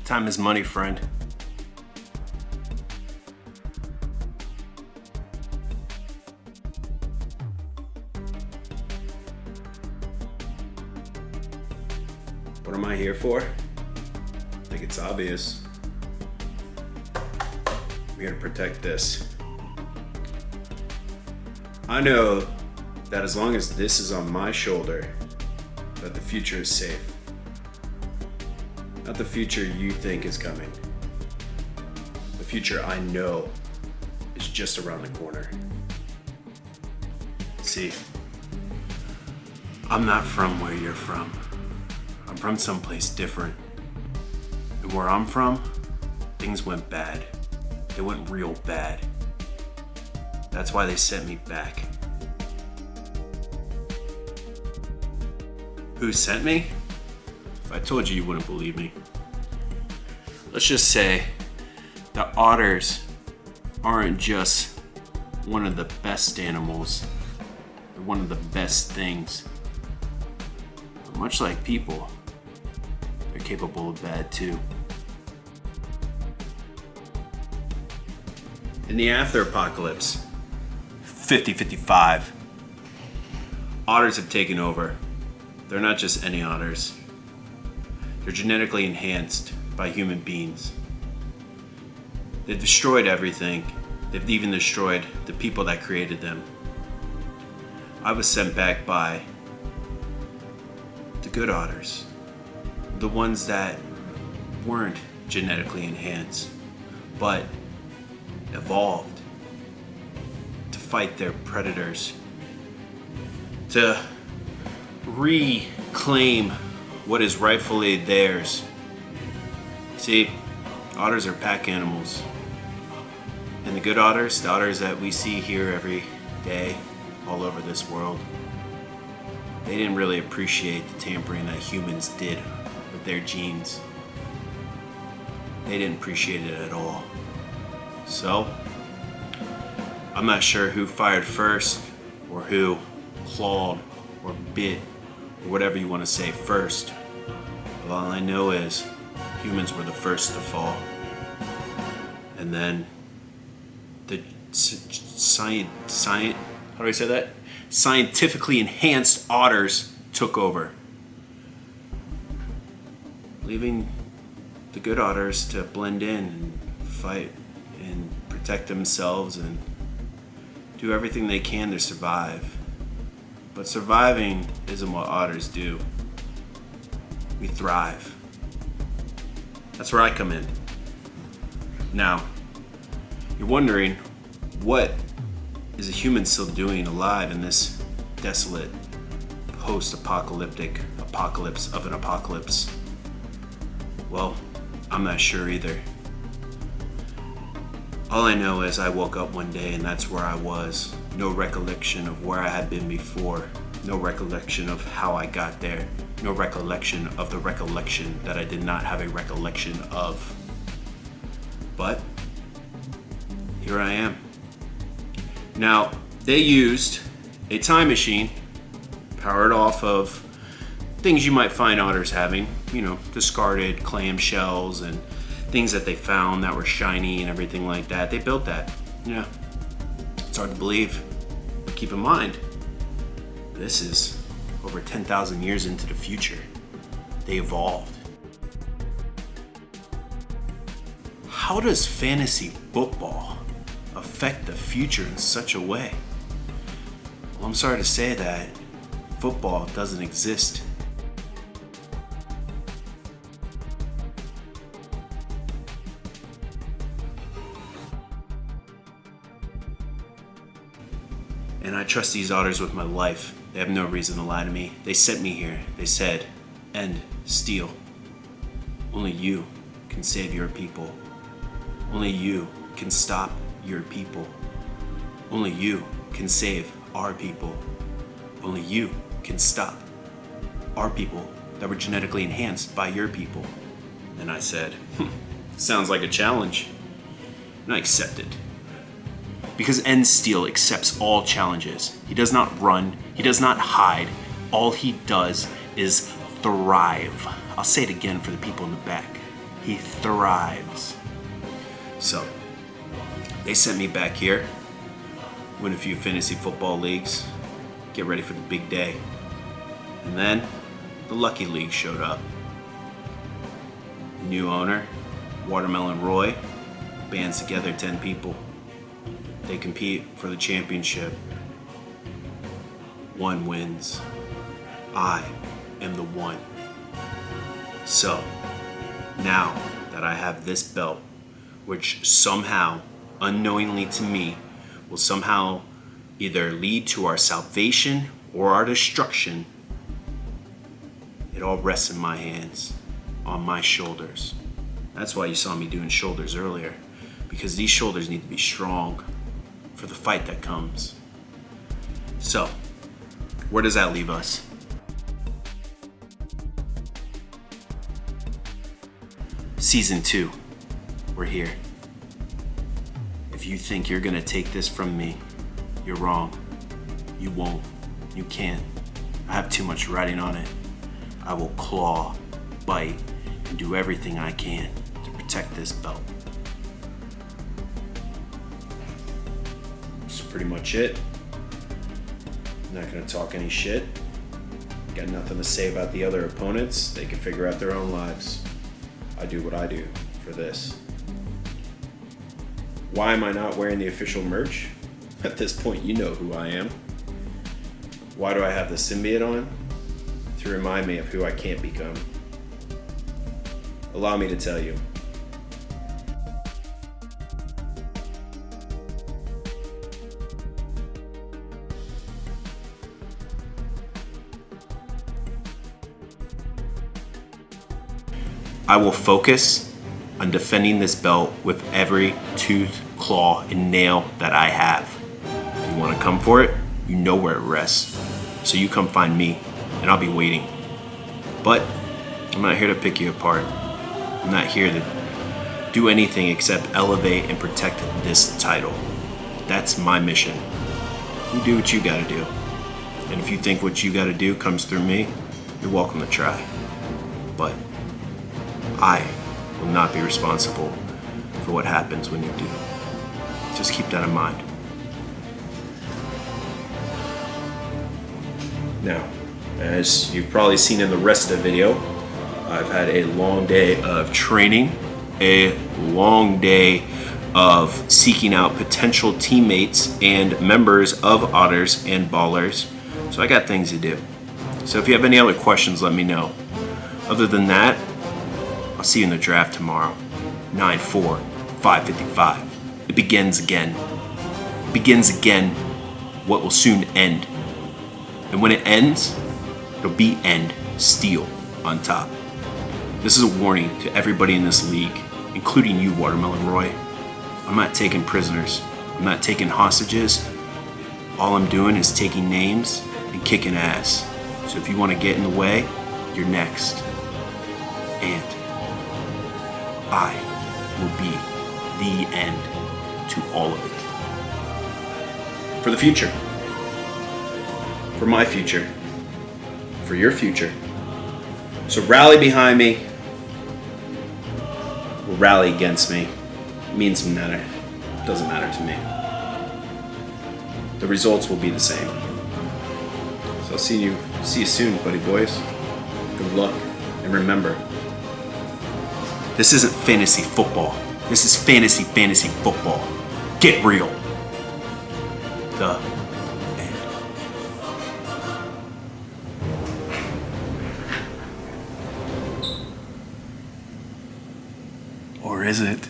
Time is money, friend. What am I here for? I think it's obvious. I'm here to protect this. I know that as long as this is on my shoulder, that the future is safe. Not the future you think is coming. The future I know is just around the corner. See, I'm not from where you're from. I'm from someplace different. And where I'm from, things went bad. They went real bad. That's why they sent me back. Who sent me? If I told you, you wouldn't believe me. Let's just say the otters aren't just one of the best animals. They're one of the best things. But much like people, they're capable of bad too. In the after apocalypse, 50-55, otters have taken over. They're not just any otters. They're genetically enhanced by human beings. They've destroyed everything. They've even destroyed the people that created them. I was sent back by the good otters, the ones that weren't genetically enhanced, but evolved to fight their predators, to reclaim what is rightfully theirs. See, otters are pack animals. And the good otters, the otters that we see here every day all over this world, they didn't really appreciate the tampering that humans did with their genes. They didn't appreciate it at all. So, I'm not sure who fired first, or who clawed or bit, or whatever you want to say first. But all I know is humans were the first to fall. And then the how do I say that? Scientifically enhanced otters took over, leaving the good otters to blend in and fight and protect themselves and do everything they can to survive. But surviving isn't what otters do. We thrive. That's where I come in. Now, you're wondering, what is a human still doing alive in this desolate, post-apocalyptic apocalypse of an apocalypse? Well, I'm not sure either. All I know is I woke up one day and that's where I was. No recollection of where I had been before. No recollection of how I got there. No recollection of the recollection that I did not have a recollection of. But here I am. Now, they used a time machine powered off of things you might find otters having, discarded clamshells and things that they found that were shiny and everything like that. They built that. Yeah. It's hard to believe. But keep in mind, this is over 10,000 years into the future. They evolved. How does fantasy football affect the future in such a way? Well, I'm sorry to say that football doesn't exist. And I trust these otters with my life. They have no reason to lie to me. They sent me here. They said, End Steele. Only you can save your people. Only you can stop your people. Only you can save our people. Only you can stop our people that were genetically enhanced by your people. And I said, sounds like a challenge. And I accepted. Because End Steele accepts all challenges. He does not run. He does not hide. All he does is thrive. I'll say it again for the people in the back. He thrives. So, they sent me back here, win a few fantasy football leagues, get ready for the big day. And then, the Lucky League showed up. New owner, Watermelon Roy, bands together 10 people. They compete for the championship. One wins. I am the one. So, now that I have this belt, which somehow, unknowingly to me, will somehow either lead to our salvation or our destruction, it all rests in my hands, on my shoulders. That's why you saw me doing shoulders earlier, because these shoulders need to be strong for the fight that comes. So, where does that leave us? Season 2, we're here. If you think you're gonna take this from me, you're wrong. You won't, you can't. I have too much writing on it. I will claw, bite, and do everything I can to protect this belt. That's pretty much it. I'm not gonna talk any shit. Got nothing to say about the other opponents. They can figure out their own lives. I do what I do for this. Why am I not wearing the official merch? At this point, you know who I am. Why do I have the symbiote on? To remind me of who I can't become. Allow me to tell you. I will focus on defending this belt with every tooth, claw, and nail that I have. If you want to come for it, you know where it rests. So you come find me, and I'll be waiting. But I'm not here to pick you apart. I'm not here to do anything except elevate and protect this title. That's my mission. You do what you gotta do. And if you think what you gotta do comes through me, you're welcome to try. But I will not be responsible for what happens when you do. Just keep that in mind. Now, as you've probably seen in the rest of the video, I've had a long day of training, a long day of seeking out potential teammates and members of Otters and Ballers. So I got things to do. So if you have any other questions, let me know. Other than that, I'll see you in the draft tomorrow. 9-4, 555. It begins again. It begins again what will soon end. And when it ends, it'll be End Steele on top. This is a warning to everybody in this league, including you, Watermelon Roy. I'm not taking prisoners. I'm not taking hostages. All I'm doing is taking names and kicking ass. So if you want to get in the way, you're next. And I will be the end to all of it. For the future. For my future. For your future. So rally behind me. Or rally against me. It means nothing. It doesn't matter to me. The results will be the same. So I'll see you soon, buddy boys. Good luck. And remember, this isn't fantasy football. This is fantasy football. Get real. The end. Or is it?